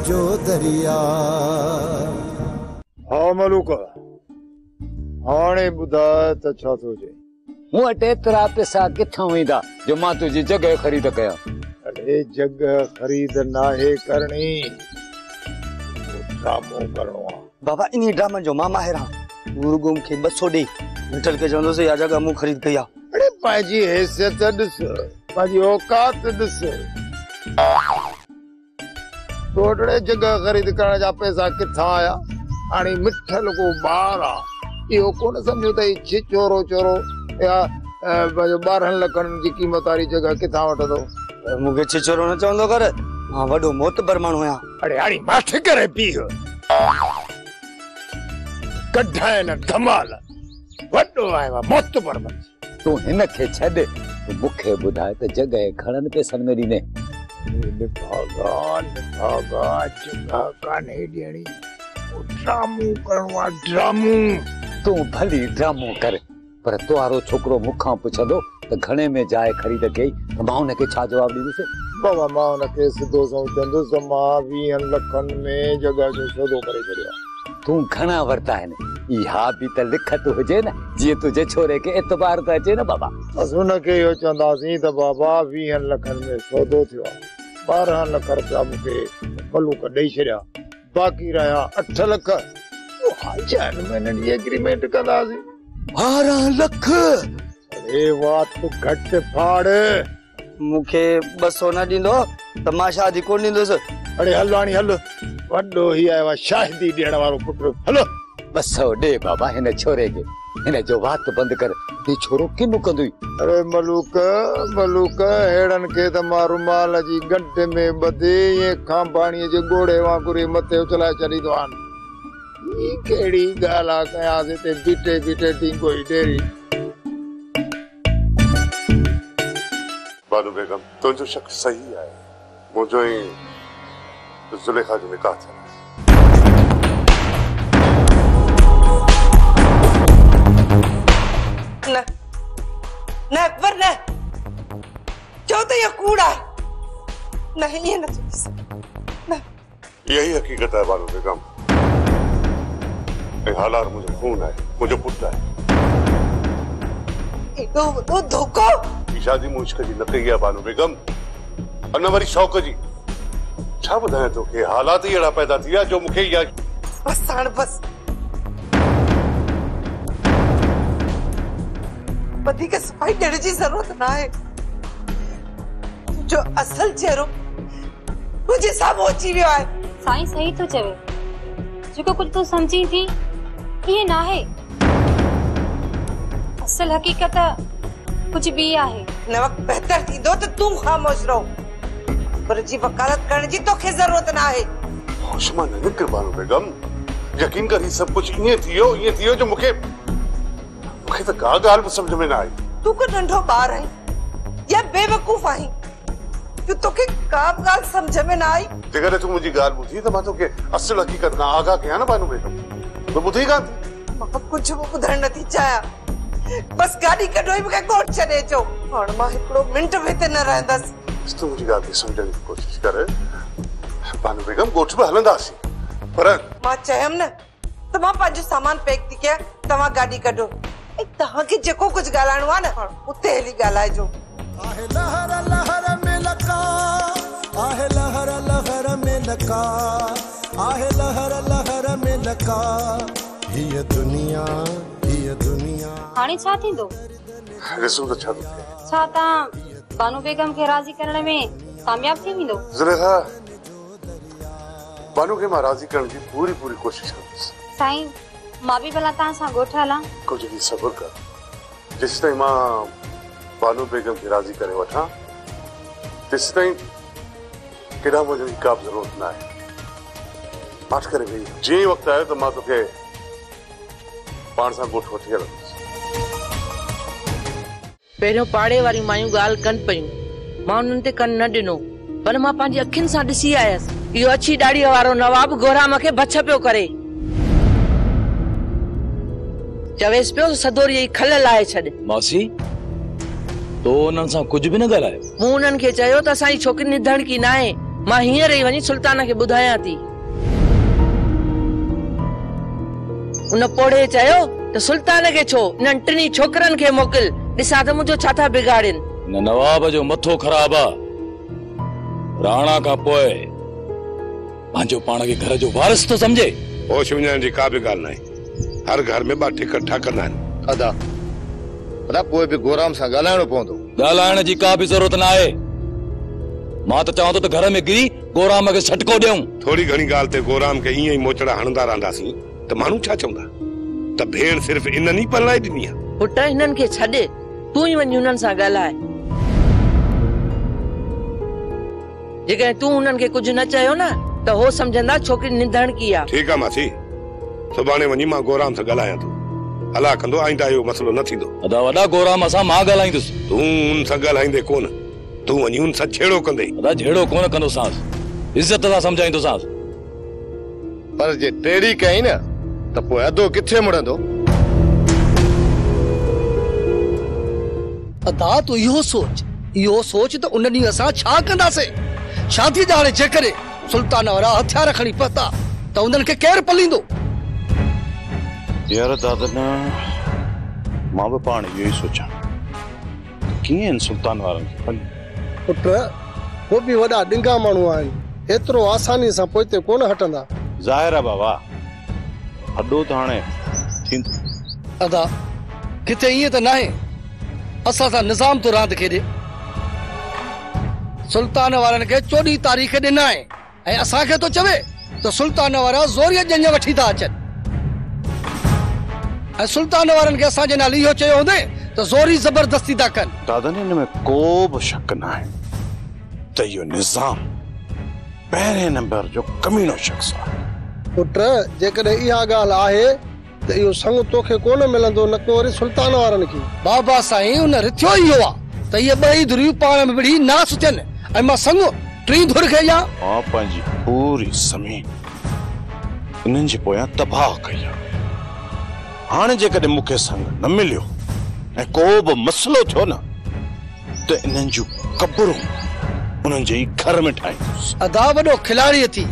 जो दरिया। हाँ मलूक, हाणे बुधा त छा सोचे? मूं वटि एतिरा पैसा किथां वेंदा जो मां तुंहिंजी जॻह ख़रीद कयां? अरे जगह खरीद नाहे करणी, ड्रामो करणो आहे। बाबा इन्हीं ड्रामा जो मां माहिर आहियां। गुरु मूंखे 200 ॾेई मिठल खे चवंदोसि इहा जॻह मूं ख़रीद कई आहे। अरे पंहिंजी हैसियत ॾिस, पंहिंजी औकात ॾिस। टोटड़े जगह खरीद करण जा पैसा किथां आया? हाणे मिठल को ॿार आहे, इहो कोन सम्झो त चोरो चोरो या 12 लखनि जी क़ीमत वारी जगह किथां वठंदो? मूंखे छिछोरो न चवंदो कर, मां वॾो मोतबर माण्हू आहियां। अरे हाणे माठि करे पीउ कढाइण धमाल वॾो आयो मोतबर बची। तूं हिन खे छॾ, तूं मूंखे ॿुधाए त जॻह घणनि पैसनि में ॾिने? जगह कान्हे ॾियणी, ड्रामो करणो आहे ड्रामो। तूं भली ड्रामो कर, पर तुआरो छोकिरो मूंखां पुछंदो त घणे में जाइ ख़रीद कई त मां हुनखे छा जवाब ॾींदुसि? बाबा मां हुनखे सिधो चवंदुसि मां 20 लखनि में जगह जो सौदो करे छॾियो। तूं घणा वरिता आहिनि? इहा बि त लिखत हुजे न, जीअं तुंहिंजे छोरे खे एतबार त अचे न बाबा। असां हुनखे इहो चवंदासीं त बाबा 20 लखनि में सौदो थियो आहे, 12 लख रुपया मूंखे मलूक ॾेई छॾिया, बाक़ी रहिया 8 लख। 4 महीननि जी एग्रीमेंट कंदासीं। 12 लख? अरे वात घटि फाड़, मूंखे 200 न ॾींदो त मां शादी कोन ॾींदुसि। अरे हल हाणे हल, वॾो ही आयो आहे शादी ॾियण वारो पुटु। हलो 200 ॾे बाबा हिन छोरे खे, हिन जो वात बंदि कर, ही छोरो किन कंदुई? अरे मलूक मलूक, हेड़नि खे त मां रुमाल जी गंढ में ॿधे ये खांबाणीअ जे घोड़े वांगुरु मथे उछलाए छॾींदो आहियां। ही कहिड़ी ॻाल्हि आहे कयांसि हिते बीठे बीठे टींगो ई ॾेरी। बानू बेगम, तुंहिंजो शक सही आहे। मुंहिंजो ई ज़ुलेखा जो निकाह थियो। न न अकबर न, चओ त इहो कूड़ आहे। न ईअं न थी सघे। यही हकीकत है बानू बेगम। हालात मुझे खून है, मुझे पुट है। एॾो वॾो धोखो। शादी मूं इश्क जी न कई आहे बानू बेगम, अन वरी शौक़ जी। छा ॿुधायां तोखे, हालात ई अहिड़ा पैदा थी विया जो मूंखे इहा। बस हाणे बस, वधीक सफ़ाई ॾियण जी ज़रूरत न आहे। जो असल चेहरो मुंहिंजे साम्हूं अची वियो आहे। साईं सही तो चवे, जेको कुछ तू समझी थी ये ना है, असल हकीकत कुछ भी आहे। न वक्त बेहतर थींदो त तूं ख़ामोश रहो, पर जी वकालत करण जी तोखे ज़रूरत न आहे। होश मां न निकिर बानू बेगम, यकीन कर ही सब कुछ ईअं थियो जो मूंखे त का ॻाल्हि बि सम्झ में न आई। तूं को नंढो ॿार आहीं या बेवकूफ़ आहीं जो तोखे का बि ॻाल्हि सम्झ में न आई? जेकॾहिं तूं मुंहिंजी ॻाल्हि ॿुधी त मां तोखे असुल हकीकत खां आगाह कयां न बानू बेगम। तूं ॿुधी कान? मां कुझु बि ॿुधण नथी चाहियां, बस गाॾी कढो ई मूंखे कोर्ट छॾे अचो। हाणे मां हिकिड़ो मिंट बि हिते न रहंदसि। तूं मुंहिंजी ॻाल्हि खे सम्झण जी कोशिश कर बानू बेगम। ॻोठ बि हलंदासीं, पर मां चयमि न त मां पंहिंजो सामान पैक थी कयां, तव्हां गाॾी कढो। ऐं तव्हांखे जेको कुझु ॻाल्हाइणो आहे न उते हली ॻाल्हाइजो। आहे लहर लहर में लका, आहे लहर लहर में लका, आहे लहर लहर में लका, हीअ दुनिया हीअ दुनिया। हाणे छा थींदो? ॾिसूं त छा थो थिए। छा तव्हां बानू बेगम खे राज़ी करण में कामयाब थी वेंदो? ज़ुलेखा, बानू खे मां राज़ी करण जी पूरी कोशिश कंदुसि। साईं मां भी भला तव्हां सां ॻोठ हलां? कुछ ॾींहं सब्र कर, जेसि ताईं मां बानू बेगम खे राज़ी करे वठां तेसि ताईं केॾा वञण जी का बि ज़रूरत न आहे। पाठ करे वेही, जीअं वक़्तु आयो त मां तोखे पाण सां ॻोठ वठी हलंदुसि। पहिरियों पाड़े वारी मायूं ॻाल्हि कनि पयूं, मां उन्हनि ते कन न ॾिनो, पर मां पंहिंजी अखियुनि सां ॾिसी आयसि। इहो अछी ॾाड़ीअ वारो नवाब गोराम खे बछ पियो करे, चवेसि पियो सदोरी जी खल लाहे छॾ। मासी, तो उन्हनि सां कुझु बि न ॻाल्हायो? मूं उन्हनि खे चयो त असांजी छोकिरी निधण की न आहे, मां हींअर ई वञी सुल्तान खे ॿुधायां थी। उन पोड़े चयो त सुल्तान खे छो इन्हनि टिनी छोकरनि खे मोकिल, ॾिसां त मुंहिंजो छा था बिगाड़नि। न नवाब जो मथो ख़राब आ। राणा खां पोइ पंहिंजो पाण खे घर जो वारिस तो समझे। होश वञण जी का बि ॻाल्हि नाहे। हर घर में ॿ ठिक ठाकंदा आहिनि। अदा पर पोइ बि गोराम सां ॻाल्हाइणो पवंदो। ॻाल्हाइण जी का बि ज़रूरत न आहे। मां त चवां थो त घर में गिरी गोराम खे छटको ॾियूं। थोरी घणी ॻाल्हि ते गोराम खे ईअं ई मोचड़ा हणंदा रहंदासीं त माण्हू छा चवंदा त भेण सिर्फ़ इन्हनि ई परणाए ॾिनी आहे। पुट हिननि खे छॾे, तूं ई वञी हुननि सां ॻाल्हाए। जेकॾहिं तूं हुननि खे कुझु न चयो न त हो समझंदा छोकिरी निधण की आहे। ठीकु आहे मासी, सुभाणे वञी मां गोराम सां ॻाल्हायां थो। हला कंदो आईंदा इहो मसलो न थींदो। अदा वॾा गोराम असां मां ॻाल्हाईंदुसि। तूं हुन सां ॻाल्हाईंदे कोन, तूं वञी हुन सां छेड़ो कंदे। अदा झेड़ो कोन कंदोसांस, इज़त सां सम्झाईंदोसांस। पर जे टेड़ी कई न त पोइ अदो किथे मुड़ंदो। अदा तूं इहो सोच त उन ॾींहुं असां छा कंदासीं। शादी ॼाणे जेकरे सुल्तान वारा हथियार खणी पता त उन्हनि खे केरु पलींदो। यार दादा न मां बि पाण इहो ई सोचां कीअं सुल्तान वारनि खे पली। पुट वो बि वॾा ॾिंगा माण्हू आहिनि, एतिरो आसानी सां पोइते कोन हटंदा। ज़ाहिर आहे बाबा, हॾो त हाणे थींदो। अदा किथे ईअं त नाहे असां सां निज़ाम तो रांदि खेॾे। सुल्तान वारनि खे 14 तारीख़ ॾिना आहे ऐं असांखे तो चवे त सुल्तान वारा ज़ोरीअ जंज वठी था अचनि। ऐं सुल्तान वारनि खे असांजे नाले इहो चयो हूंदे त ज़ोरी ज़बरदस्ती था कनि। दादा ने हिन में को बि शक न आहे त इहो निज़ाम पहिरें नंबर जो कमीनो शख्स आहे। पुट जेकॾहिं इहा ॻाल्हि आहे त इहो संग तोखे कोन मिलंदो, न को वरी सुल्तान वारनि खे। बाबा साईं उन रिथियो इहो आहे त इहे ॿई धुरियूं पाण में विढ़ी नास थियनि ऐं मां संग टी धुर खे ॾियां। मां पंहिंजी पूरी ज़मीन इन्हनि जे पोयां तबाह कई आहे। हाणे जेकॾहिं मूंखे संग न मिलियो ऐं को बि मसलो थियो न त इन्हनि जूं कब्रूं उन्हनि जे घर में ठाहींदुसि। अदा वॾो खिलाड़ी थी,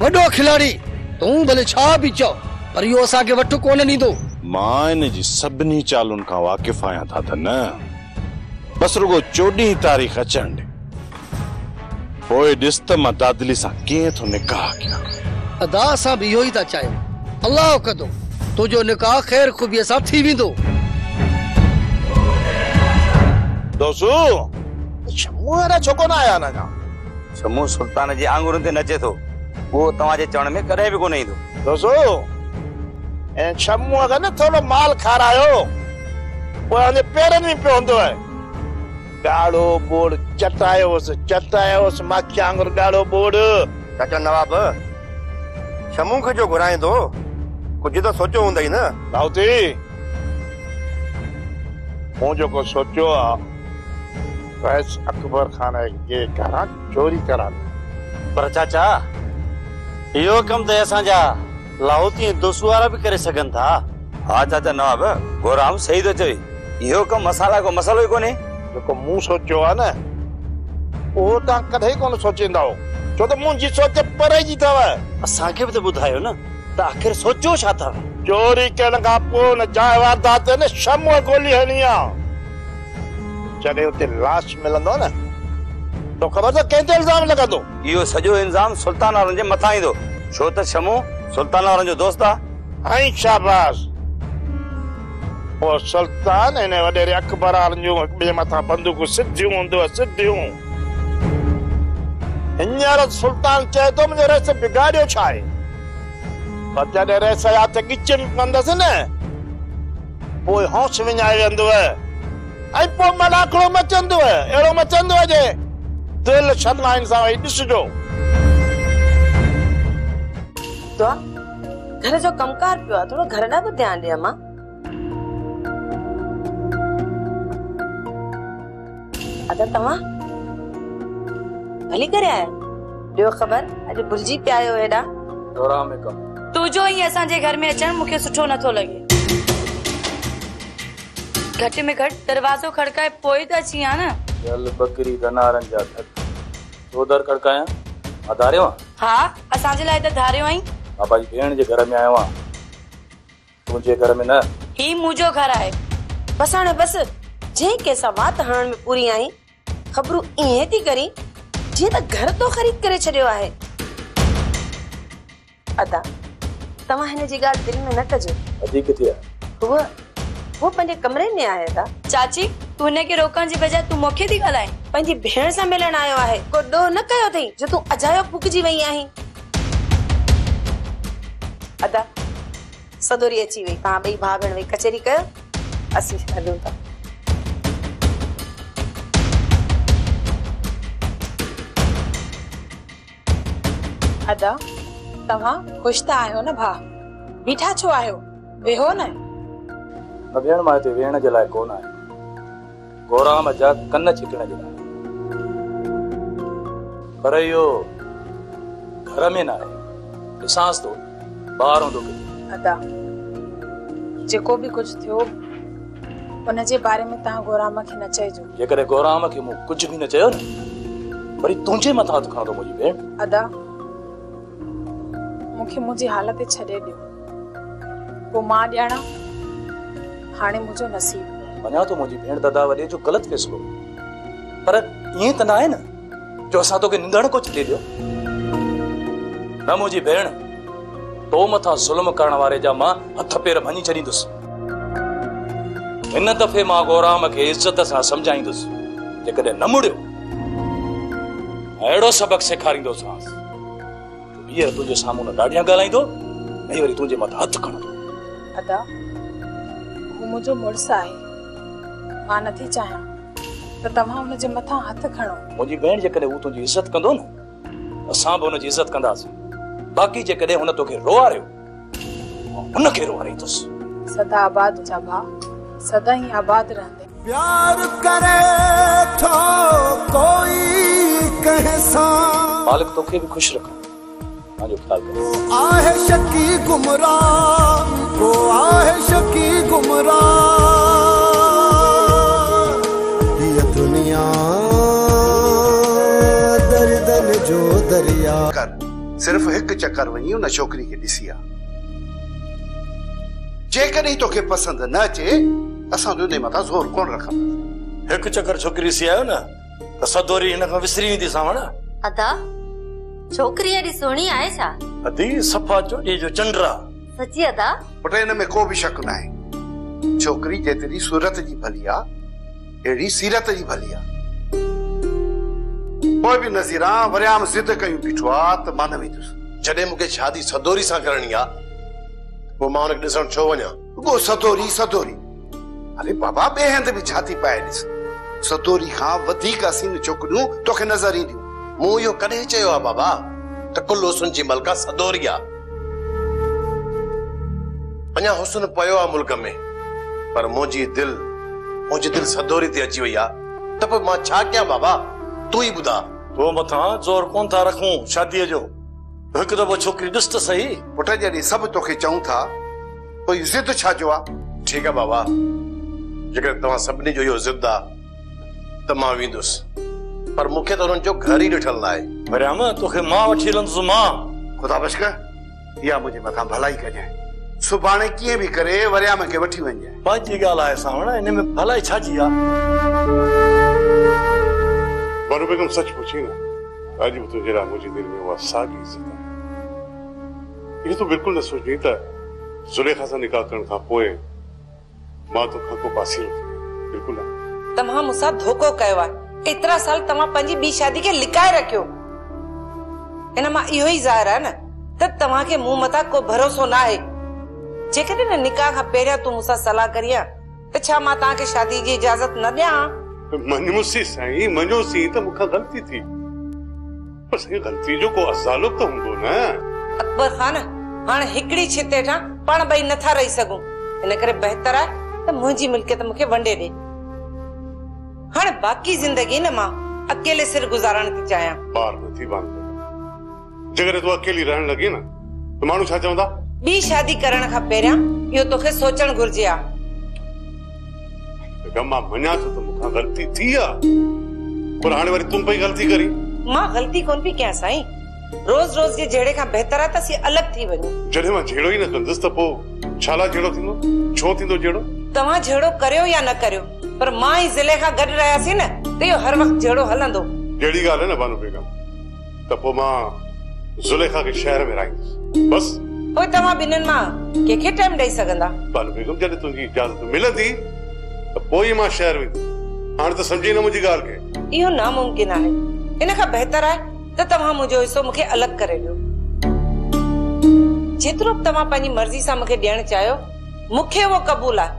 वॾो खिलाड़ी तूं भले छा बि चओ पर इहो असांखे वठु कोन ॾींदो। मां इन जी सभिनी चालुनि खां वाक़िफ़ आहियां दादा न। बस रुगो 14 तारीख़ अचण ॾे, पोइ ॾिस त मां दादली सां कीअं थो निकाह कयां। अदा असां बि इहो ई था चाहियूं। अल्लाह कंदो तुंहिंजो निकाह ख़ैर ख़ूबीअ सां थी वेंदो। दोसू शमू वारा छो कोन आया न? शमू सुल्तान जी आंगुरनि ते नचे थो, वो तव्हांजे चवण में कॾहिं बि कोन ईंदो। दोसू ऐं शमू अगरि न थोरो माल खारायो पोइ हुन पेरनि में पवंदो आहे। ॻाढ़ो बोड़ चटायोसि माखी आंगुर ॻाढ़ो बोड़। चाचा नवाब शमू खे जो घुराईंदो कुझु त सोचियो हूंदई न। दाऊदी मूं जेको सोचियो आहे वैस अकबर खान जे घरां चोरी करां। पर चाचा इहो कम त असांजा लाहौती दोस्त वारा भी करे सघनि था। हाँ चाचा नवाब गोराम सही तो चई, इहो कम मसाला को मसलो ही कोने। जेको मूं सोचियो आहे न उहो तव्हां कॾहिं कोन सोचींदा हो, छो त मुंहिंजी सोच परे जी अथव। असांखे बि त ॿुधायो न त आख़िर सोचियो छा अथव। चोरी करण खां पोइ न जाइ वारदात न शमूअ गोली हणी आहे। जॾहिं उते लाश मिलंदो न तो ख़बर त कंहिं ते इल्ज़ाम लॻंदो। इहो सॼो इल्ज़ाम सुल्तान वारनि जे मथां ईंदो, छो त शमू सुल्तान वारनि जो दोस्त आहे। ऐं शाबाश वो सुल्तान इन वडेरे अकबर वारनि जूं ॿिए मथां बंदूकूं सिधियूं हूंदो सिधियूं। हींअर सुल्तान चए थो मुंहिंजो रेस बिगाड़ियो छा आहे, पर जॾहिं रेस या त गिच में कंदसि न पोइ होश विञाए वेंदो ऐं पोइ मलाखड़ो मचंदो, अहिड़ो मचंदो जे दिलि शर्माइनि सां वही ॾिसजो। तो घर जो कमकार पियो आहे, थोरो घर ॾांहुं बि ध्यानु ॾियां मां। अदा तव्हां भली करे आया, ॿियो ख़बर अॼु भुलिजी पिया आहियो हेॾा। तुंहिंजो ई असांजे घर में अचणु मूंखे सुठो नथो लॻे। घटि में घटि दरवाज़ो खड़काए पोइ त अची आ न। चल बकरी दनारन जा थक दर खड़काया धारियो हा असांजे लाइ त धारियो आई। मां पंहिंजी भेण जे घर में आयो आहियां, तुंहिंजे घर में न। ही मुंहिंजो घर आहे। बस हाणे बस जंहिं कंहिंसां वात हणण में पूरी आई ख़बरूं ईअं थी करी जीअं त घर तो ख़रीद करे छॾियो आहे। अदा तव्हां हिन जी ॻाल्हि दिलि में न कजो। अजी किथे आहे? वो पंहिंजे कमरे में आहे अदा। चाची तू हिनखे रोकण जी बजाय तू मूंखे थी ॻाल्हाए। पंहिंजी भेण सां मिलण आयो आहे। को ॾोह न कयो अथई जो तूं अजायो फुकजी वई आहीं। अदा सदोरी अची वई। तव्हां ॿई भाउ भेण वेई कचहरी कयो, असीं हलूं था। अदा तव्हां ख़ुशि त आहियो न भाउ? बीठा छो आहियो? वेहो न। भेण मां हिते वेहण जे लाइ कोन आहे, गोराम जा कन छिकण जे लाइ। पर इहो घर में न आहे, ॾिसांसि थो ॿाहिरि हूंदो किथे। अदा जेको बि कुझु थियो उन जे बारे में तव्हां गोराम खे न चइजो। जेकॾहिं गोराम खे मूं कुझु बि न चयो न, वरी तुंहिंजे मथां हथु खणंदो मुंहिंजी भेण। अदा मूंखे मुंहिंजी हालत छॾे ॾियो, पोइ मां ॼाणा हाणे मुंहिंजो नसीब। मञा थो मुंहिंजी भेण दादा वॾे जो ग़लति फ़ैसिलो, पर ईअं त न आहे न जो असां तोखे निंदण को छॾे ॾियो। न मुंहिंजी भेण, तो मथां ज़ुल्म करण वारे जा मां हथ पेर भञी छॾींदुसि। हिन दफ़े मां गोराम खे इज़त सां सम्झाईंदुसि, जेकॾहिं न मुड़ियो अहिड़ो सबक़ सेखारींदोसांसि हींअर तुंहिंजे साम्हूं न ॾाढियां ॻाल्हाईंदो, नहीं वरी तुंहिंजे मथां हथु खणंदो। अदा हू मुंहिंजो मुड़ुसु आहे, मां नथी चाहियां त तव्हां हुनजे मथां हथु खणो। मुंहिंजी भेण जेकॾहिं हू तुंहिंजी इज़त कंदो न, असां बि हुनजी इज़त कंदासीं। बाक़ी जेकॾहिं हुन तोखे रोआरियो, हुनखे रोआरींदुसि। सदा आबाद हुजा भाउ, सदा ही आबाद रहंदे। प्यार करे थो कोई कहसा, मालिक तोखे भी खुश रखो, मुझे ख्याल करो। आहे शकी गुमराह, वो आहे शकी गुमराह। ये दुनिया दर्दन जो दरिया। सिर्फ एक चक्कर वही उन छोकरी के ॾिसी आ। जेकॾहिं तोखे पसंद न अचे असां तुंहिंजे मथां ज़ोर कोन रखंदासीं। हिकु चक्कर छोकिरी सी आयो न त सदोरी हिन खां विसरी वेंदी सावण। अदा छोकिरी एॾी सुहिणी आहे छा? अदी सफ़ा चोटी जो चंड्रा। सची अदा? पुट हिन में को बि शक न आहे। छोकिरी जेतिरी सूरत जी भली आ, अहिड़ी सीरत जी भली आ। कोई बि नज़ीरा वरियाम ज़िद कयूं बीठो आ त मां न वेंदुसि। जॾहिं मूंखे शादी सदोरी सां करणी आ, पोइ मां हुनखे ॾिसण छो वञा? रुगो सदोरी सदोरी। अरे बाबा ॿिए हंधि बि छाती पाए ॾिस, सदोरी खां वधीक असीं छोकिरियूं तोखे नज़र ईंदियूं। मूं इहो कॾहिं चयो आहे बाबा त कुल हुस्न जी मलका सदोरी आ? अञा हुस्न पियो आहे मुल्क में, पर मुंहिंजी दिलि सदोरी ते अची वई आहे। त पोइ मां छा कयां बाबा, तूं ई ॿुधा। तो मथां ज़ोर कोन था रखूं शादीअ जो। हिकु दफ़ो छोकिरी ॾिस त सही। पुट जॾहिं सभु तोखे चऊं था पोइ ज़िद छा जो आहे? ठीकु आहे बाबा, जेकर तव्हां सभिनी जो इहो ज़िद आहे त मां वेंदुसि, पर मूंखे त हुननि जो घर ई ॾिठल न आहे। वरियाम तोखे मां वठी हलंदुसि। मां ख़ुदा बख्श इहा मुंहिंजे मथां भलाई कजांइ। सुभाणे कीअं बि करे वरियाम खे वठी वञजांइ। पंहिंजी ॻाल्हि आहे सावण, हिन में भलाई छा जी आहे? बानू बेगम सच पूछी ना, आज भी तुझे मुझे दिल में वो सागी इज्जत है। ये तो बिल्कुल न सोचनी था जुलेखा से निकाह करण खां पोए मां तो खां को पासी बिल्कुल न। तव्हां मूंसां धोखो कयो आहे। एतिरा साल तव्हां पंहिंजी ॿी शादी खे लिकाए रखियो। हिन मां इहो ई ज़ाहिर आहे न त तव्हांखे मूं मथां को भरोसो न आहे। जेकॾहिं न निकाह खां पहिरियां तूं मूंसां सलाह करी आहे त छा मां तव्हांखे शादी जी इजाज़त न ॾियां? मञोसी साईं, मञोसी त मूंखां ग़लती थी, पर साईं ग़लती जो को अज़ालो त हूंदो न। अकबर खान हाणे हिकड़ी छित हेठां पाण ॿई नथा रही सघूं। इन करे बहितर आहे त मुंहिंजी मिल्कियत मूंखे वंडे ॾे। हाणे बाक़ी ज़िंदगी न मां अकेले सिर गुज़ारण थी चाहियां। बार नथी बांध। जेकॾहिं तूं अकेली रहण लॻी न त माण्हू छा चवंदा? ॿी शादी करण खां पहिरियां इहो तोखे सोचणु घुर्जे आ। मां मञा थो त मूंखां ग़लती थी आहे, पर हाणे वरी तूं पई ग़लती करी। मां ग़लती कोन पई कयां साईं, रोज रोज जे जहिड़े खां बहितर आहे त असीं अलॻि थी वञूं। जॾहिं मां जहिड़ो ई न कंदुसि त पोइ छाला जहिड़ो थींदो? छो थींदो जहिड़ो? तव्हां जहिड़ो करियो या न करियो, पर मां ऐं ज़िले खां गॾु रहियासीं न त इहो हर वक़्तु जहिड़ो हलंदो। जहिड़ी ॻाल्हि आहे न बानू बेगम, त पोइ मां ज़ुलेखा खे शहर में रहाईंदुसि बस। पोइ तव्हां ॿिन्हिनि मां कंहिंखे टाइम ॾेई सघंदा? बानू बेगम जॾहिं तुंहिंजी इजाज़त मिलंदी त पोइ ई मां शहर वेंदुसि। हाणे त सम्झी न मुंहिंजी ॻाल्हि खे। इहो नामुमकिन आहे। इन खां बहितर आहे त तव्हां मुंहिंजो हिसो मूंखे अलॻि करे ॾियो। जेतिरो बि तव्हां पंहिंजी मर्ज़ी सां मूंखे ॾियणु चाहियो मूंखे उहो क़बूल आहे,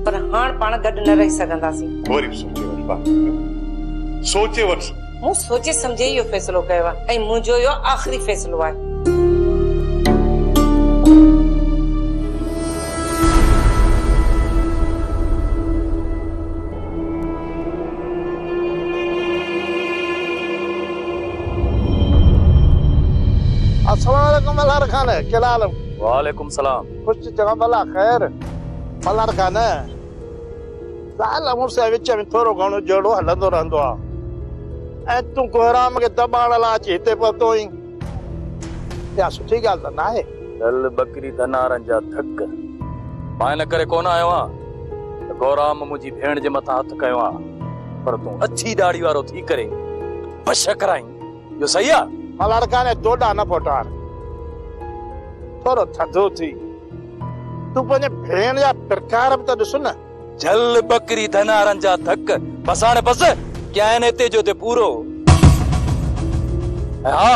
पर हाणे पाण गॾु न रही सघंदासीं। वरी सोचे वठ बानू बेगम, सोचे वठ। मूं सोचे समझे इहो फ़ैसिलो कयो आहे ऐं मुंहिंजो इहो आख़िरी फ़ैसिलो आहे। अस्सलामुअलैकुम मल्हार खान, क्या हाल है? वालेकुम सलाम। कुछ जगह भला खैर मल्हार खान। साल मुझसे विच में थोरो घणो जहिड़ो हलंदो रहंदो आहे ऐं तूं कोहराम खे दॿाइण लाइ अची हिते पहुतो आहीं। इहा सुठी ॻाल्हि त न आहे। दल बकरी धनारनि जा थक मां इन करे कोन आयो आहियां त गौराम मुंहिंजी भेण जे मथां हथ कयो आहे, पर तूं अछी दाढ़ी वारो थी करे बश कराई। इहो सही आहे? मल्हार खान दोडा न फोटार, थोरो थधो थी। तूं पंहिंजे भेण जा प्रकार बि त ॾिस न। जल बकरी धनारनि जा थक बस हाणे बस क्या आहिनि हिते जो ते पूरो। हा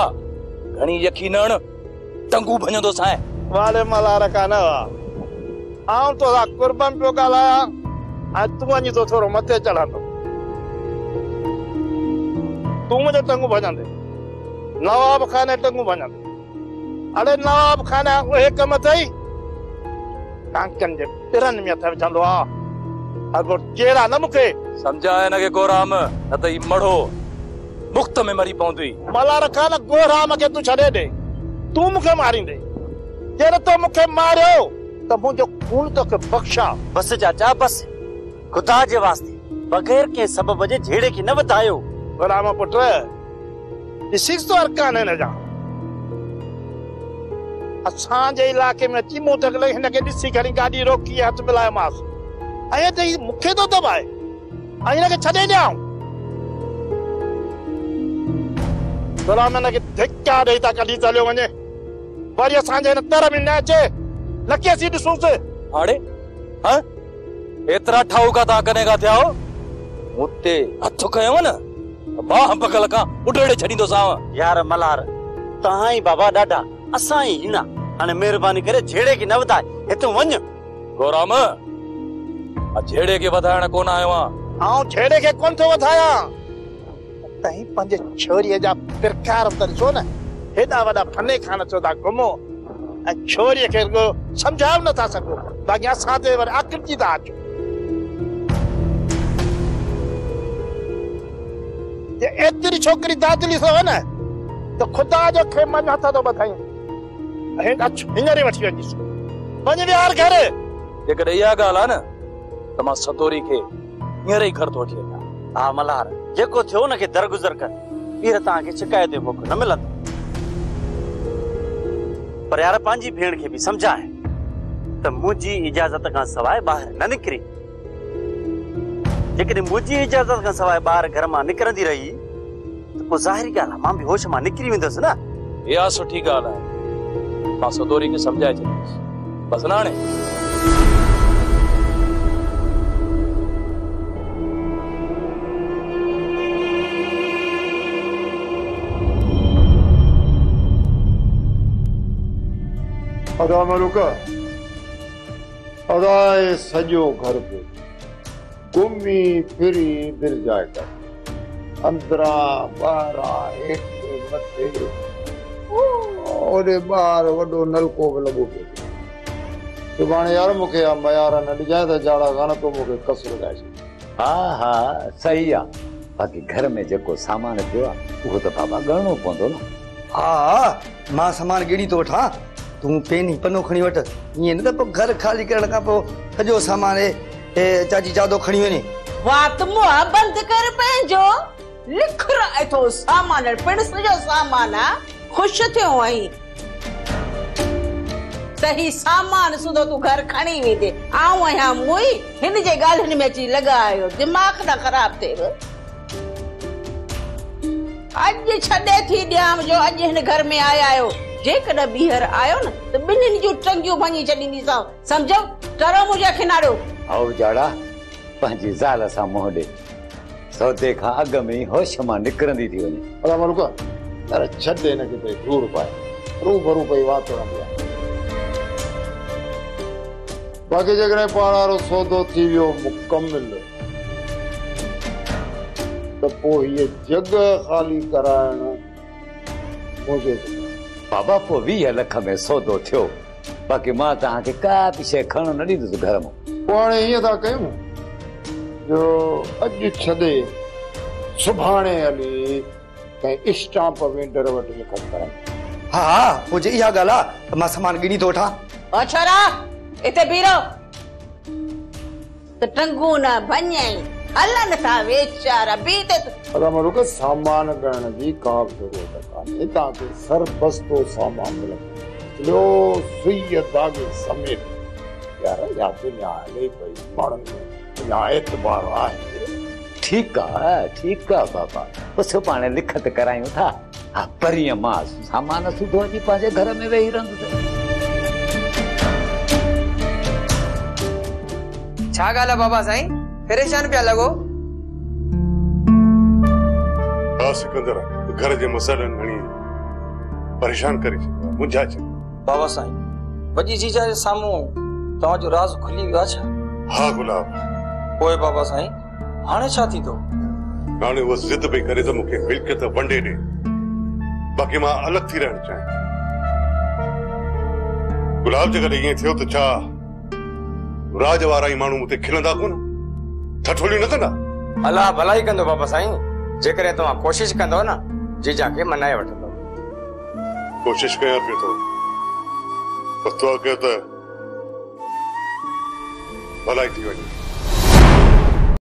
घणी यकीनन टंगू भञंदो सां। वाले मल्हार खान, आऊं तोसां कुर्बन पियो ॻाल्हायां ऐं तूं वञी तो थोरो मथे चढ़ंदो। तूं मुंहिंजो टंगू भञंदे, नवाब खाने टंगू भञंदे। अड़े नवाब खाने उहे कम अथई टांकनि जे टिरनि में हथ विझंदो आहे। अगो चेड़ा न मूंखे समझाए न के गोराम, न त ई मढ़ो मुफ्त में मरी पवंदी। मल्हार खान गोराम खे तूं छॾे ॾे, तूं मूंखे मारींदे। जेर तो मूंखे मारियो त मुंहिंजो खून तोखे बख़्शा। बस चाचा बस, खुदा जे वास्ते बग़ैर के सबब जे झेड़े खे न वधायो। गोराम पुट ॾिसीस तो अरकान हिन जा। असांजे इलाके में अची मूं तक लॻी हिनखे ॾिसी करे गाॾी रोकी हथ मिलायोमांसि ऐं त मूंखे थो दॿाए ऐं हिनखे छॾे ॾियां। गोराम हिनखे धिका ॾेई था कढी हलियो वञे, वरी असांजे हिन तर में न अचे, लकी असीं ॾिसूंसि। हाणे एतिरा ठाऊका तव्हां कॾहिं खां थिया हो? मुते हथ कयो न बाह बगल खां उॾेड़े छॾींदोसांव। यार मल्हार, तव्हां ई बाबा ॾाढा, असां ई हिना। हाणे महिरबानी करे झेड़े खे न वधाए, हितां वञ। गोराम झेड़े खे वधाइण कोन आयो आहियां। आऊं झेड़े खे कोन थो वधायां, तई पंहिंजे छोरीअ जा प्रकार त ॾिसो न। हेॾा वॾा फने खान चो था घुमो ऐं छोरीअ खे सम्झाए नथा सघो, बाक़ी असां ते वरी आकिरजी था अचो। जे एतिरी छोकिरी दादली अथव न त खुदा जो खेमन हथ थो ॿधायूं। हींअर ई वठी वञीसि, वञ विहार घर। जेकॾहिं इहा ॻाल्हि आहे न त मां सतोरी खे हींअर ई घर थो वठी वञां। हा मल्हार, जेको थियो न खे दरगुज़र कर, ॿीहर तव्हांखे शिकायत जो मौक़ो न मिलंदो। पर यार पंहिंजी भेण खे बि सम्झाए त मुंहिंजी इजाज़त खां सवाइ ॿाहिरि न निकिरी। जेकॾहिं मुंहिंजी इजाज़त खां सवाइ ॿाहिरि घर मां निकिरंदी रही त पोइ ज़ाहिरी ॻाल्हि आहे मां बि होश मां निकिरी वेंदुसि न। इहा सुठी ॻाल्हि आहे, मां सदोरी खे सम्झाए छॾींदुसि। बसि न हाणे अदा मलूका, अदाए सॼो घर पे घुमी फिरी दिल जाए कर, अंदरा ॿाहिरां हेठि मथे ओॾे ॿाहिरि वॾो नलको बि लॻो पियो। सुभाणे यार मूंखे मयार न ॾिजांइ त जाड़ा कान तो मूंखे कस लॻाए छॾ। हा हा सही आहे, बाक़ी घर में जेको सामान पियो आहे उहो त बाबा ॻणणो पवंदो न। हा मां सामान गिणी थो वठां, तूं पेन पनो खणी वठ। ईअं न त पोइ घर ख़ाली करण खां पोइ सॼो सामान चाची जादो खणी वञे। बात मुआ बंद कर पंहिंजो लिख रहा तो सामान पिण सॼो सामान ख़ुशि थियो आहीं सही सामान सुधो तूं घर खणी वेंदे आऊं आहियां मुई हिन जे ॻाल्हियुनि में अची लॻायो दिमाग़ न ख़राब थिए अॼु छॾे थी ॾियां जो अॼु हिन घर में आया आहियो जेकॾहिं ॿीहर आयो न त ॿिन्हिनि जूं टंगियूं भञी छॾींदीसां सम्झो टरो मुंहिंजे खिनाड़ो आओ जाड़ा पंहिंजी ज़ाल सां मुंहुं ॾे सौदे खां अॻु में ई होश मां निकिरंदी थी वञे अला मलूका अरे छॾ हिनखे भई धूड़ पाए रूबरू पई वात रहंदी आहे बाक़ी जेकॾहिं पाण वारो सौदो थी वियो मुकमिल त पोइ हीअ जॻह ख़ाली कराइण मुंहिंजे बाबा पोइ 20 लख में सौदो थियो बाक़ी मां तव्हांखे का बि शइ खणण न ॾींदुसि घर मां पोइ हाणे हीअं था कयूं जो अॼु छॾे सुभाणे हली कंहिं स्टाम्प वेंडर वटि लिखत करायूं हा हा पोइ जे इहा ॻाल्हि आहे त मां सामान गिणी थो वठां अछरा इते बीरो त टंगू न भञई हलन था वेचारा बीते अला मलूका सामान ॻणण जी का बि ज़रूरत कान्हे तव्हांखे सरबस्तो सामान मिलंदो सुई धागे समेत यार या दुनिया हले पई माण्हुनि में या एतबार आहे ठीकु आहे बाबा पोइ सुभाणे लिखत करायूं था हा परीअं मां सामान सुधो अची पंहिंजे घर में वेही रहंदुसि छा ॻाल्हि आहे बाबा साईं परेशान पिया लॻो हा सिकंदर घर जे मसइलनि घणी परेशान करे छॾियो मुंझाए छॾियो बाबा साईं वॾी जीजा जे साम्हूं तव्हांजो राज़ खुली वियो आहे छा हा गुलाब पोइ बाबा साईं हाणे छा थींदो हाणे उहा ज़िद पई करे त मूंखे मिल्कियत वंडे ॾे बाक़ी मां अलॻि थी रहणु चाहियां गुलाब जेकॾहिं ईअं थियो त छा राज वारा ई माण्हू मूंखे खिलंदा कोन ठठोलियूं न कंदा अलाह भलाई कंदो बाबा साईं जेकॾहिं तव्हां कोशिश कंदो न जीजा खे मनाए वठंदो कोशिश कयां पियो थो पतो कयो त भलाई थी वञे